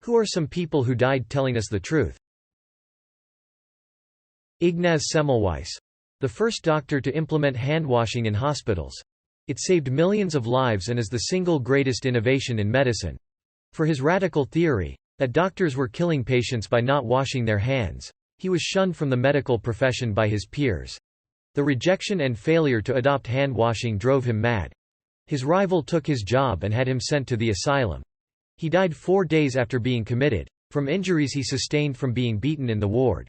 Who are some people who died telling us the truth? Ignaz Semmelweis. The first doctor to implement hand-washing in hospitals. It saved millions of lives and is the single greatest innovation in medicine. For his radical theory, that doctors were killing patients by not washing their hands, he was shunned from the medical profession by his peers. The rejection and failure to adopt hand-washing drove him mad. His rival took his job and had him sent to the asylum. He died 4 days after being committed, from injuries he sustained from being beaten in the ward.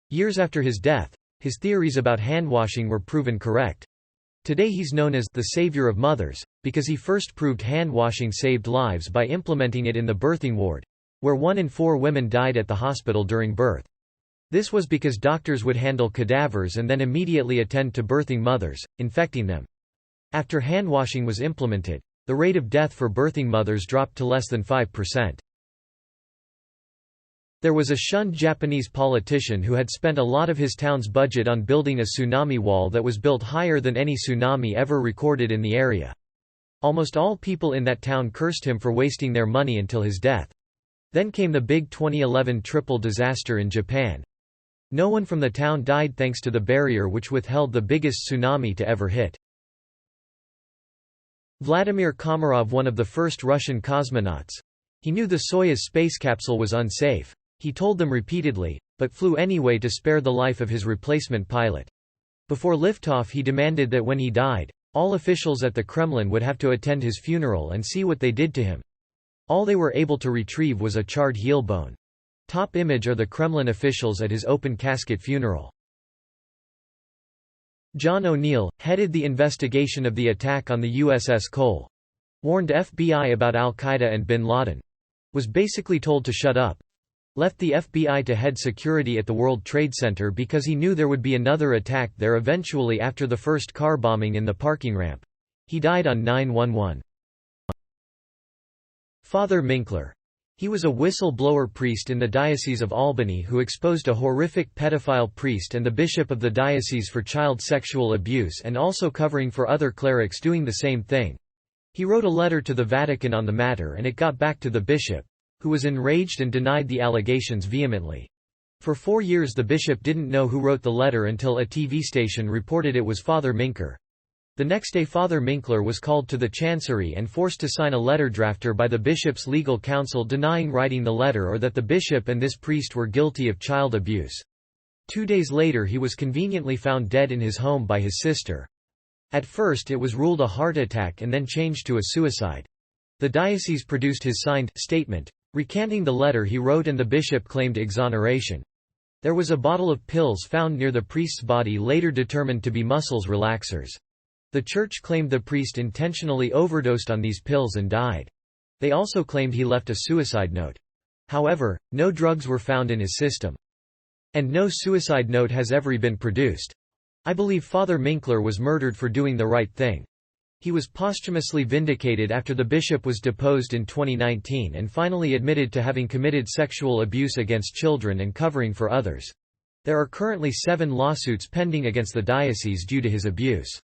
Years after his death, his theories about hand-washing were proven correct. Today he's known as the savior of mothers, because he first proved hand-washing saved lives by implementing it in the birthing ward, where 1 in 4 women died at the hospital during birth. This was because doctors would handle cadavers and then immediately attend to birthing mothers, infecting them. After hand-washing was implemented, the rate of death for birthing mothers dropped to less than 5%. There was a shunned Japanese politician who had spent a lot of his town's budget on building a tsunami wall that was built higher than any tsunami ever recorded in the area. Almost all people in that town cursed him for wasting their money until his death. Then came the big 2011 triple disaster in Japan. No one from the town died thanks to the barrier which withheld the biggest tsunami to ever hit. Vladimir Komarov, one of the first Russian cosmonauts. He knew the Soyuz space capsule was unsafe. He told them repeatedly, but flew anyway to spare the life of his replacement pilot. Before liftoff he demanded that when he died, all officials at the Kremlin would have to attend his funeral and see what they did to him. All they were able to retrieve was a charred heel bone. Top image are the Kremlin officials at his open casket funeral. John O'Neill, headed the investigation of the attack on the USS Cole. Warned FBI about al-Qaeda and bin Laden. Was basically told to shut up. Left the FBI to head security at the World Trade Center because he knew there would be another attack there eventually after the first car bombing in the parking ramp. He died on 9/11. Father Minkler. He was a whistle-blower priest in the Diocese of Albany who exposed a horrific pedophile priest and the bishop of the diocese for child sexual abuse and also covering for other clerics doing the same thing. He wrote a letter to the Vatican on the matter and it got back to the bishop, who was enraged and denied the allegations vehemently. For 4 years the bishop didn't know who wrote the letter until a TV station reported it was Father Minker. The next day Father Minkler was called to the chancery and forced to sign a letter drafter by the bishop's legal counsel denying writing the letter or that the bishop and this priest were guilty of child abuse. 2 days later he was conveniently found dead in his home by his sister. At first it was ruled a heart attack and then changed to a suicide. The diocese produced his signed statement, recanting the letter he wrote, and the bishop claimed exoneration. There was a bottle of pills found near the priest's body later determined to be muscles relaxers. The church claimed the priest intentionally overdosed on these pills and died. They also claimed he left a suicide note. However, no drugs were found in his system. And no suicide note has ever been produced. I believe Father Minkler was murdered for doing the right thing. He was posthumously vindicated after the bishop was deposed in 2019 and finally admitted to having committed sexual abuse against children and covering for others. There are currently 7 lawsuits pending against the diocese due to his abuse.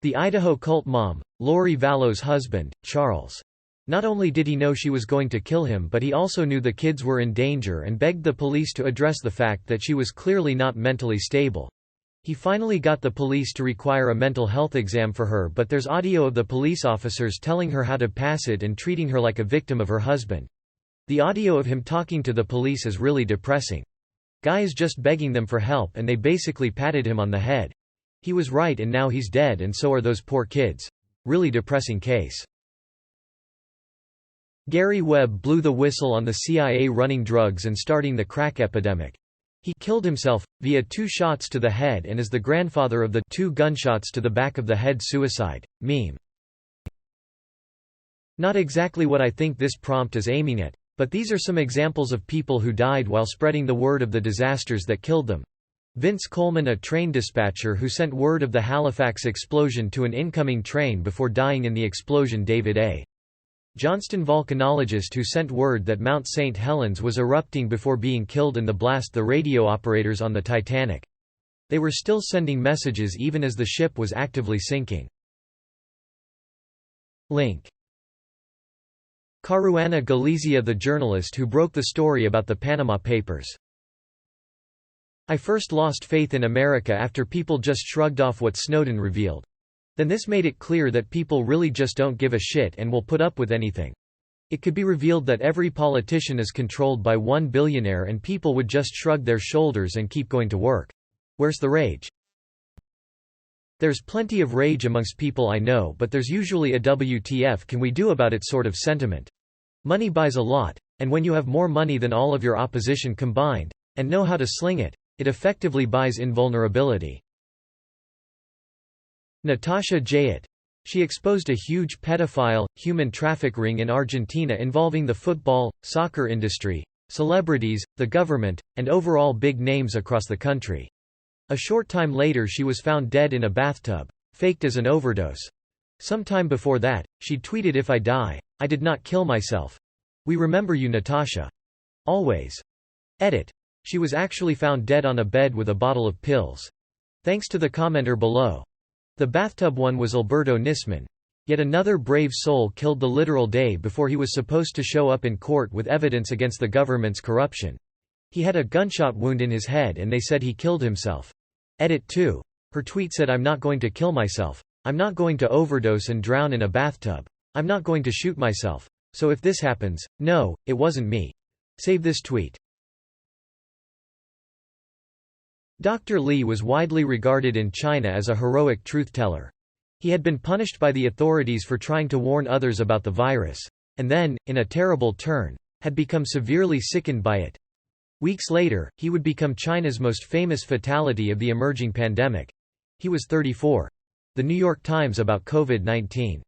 The Idaho cult mom, Lori Vallow's husband, Charles. Not only did he know she was going to kill him, but he also knew the kids were in danger and begged the police to address the fact that she was clearly not mentally stable. He finally got the police to require a mental health exam for her, but there's audio of the police officers telling her how to pass it and treating her like a victim of her husband. The audio of him talking to the police is really depressing. Guy is just begging them for help and they basically patted him on the head. He was right and now he's dead and so are those poor kids. Really depressing case. Gary Webb blew the whistle on the CIA running drugs and starting the crack epidemic. He killed himself, via 2 shots to the head, and is the grandfather of the 2 gunshots to the back of the head suicide meme. Not exactly what I think this prompt is aiming at, but these are some examples of people who died while spreading the word of the disasters that killed them. Vince Coleman, a train dispatcher who sent word of the Halifax explosion to an incoming train before dying in the explosion. David A. Johnston, volcanologist who sent word that Mount St. Helens was erupting before being killed in the blast. The radio operators on the Titanic. They were still sending messages even as the ship was actively sinking. Link Caruana Galizia, the journalist who broke the story about the Panama Papers. I first lost faith in America after people just shrugged off what Snowden revealed. Then this made it clear that people really just don't give a shit and will put up with anything. It could be revealed that every politician is controlled by one billionaire and people would just shrug their shoulders and keep going to work. Where's the rage? There's plenty of rage amongst people I know, but there's usually a WTF can we do about it sort of sentiment. Money buys a lot, and when you have more money than all of your opposition combined, and know how to sling it, it effectively buys invulnerability. Natasha Jayat. She exposed a huge pedophile, human traffic ring in Argentina involving the football, soccer industry, celebrities, the government, and overall big names across the country. A short time later she was found dead in a bathtub, faked as an overdose. Some time before that, she'd tweeted, "If I die, I did not kill myself. We remember you, Natasha. Always." Edit. She was actually found dead on a bed with a bottle of pills. Thanks to the commenter below. The bathtub one was Alberto Nisman. Yet another brave soul killed the literal day before he was supposed to show up in court with evidence against the government's corruption. He had a gunshot wound in his head and they said he killed himself. Edit 2. Her tweet said, "I'm not going to kill myself. I'm not going to overdose and drown in a bathtub. I'm not going to shoot myself. So if this happens, no, it wasn't me." Save this tweet. Dr. Li was widely regarded in China as a heroic truth-teller. He had been punished by the authorities for trying to warn others about the virus, and then, in a terrible turn, had become severely sickened by it. Weeks later, he would become China's most famous fatality of the emerging pandemic. He was 34. The New York Times about COVID-19.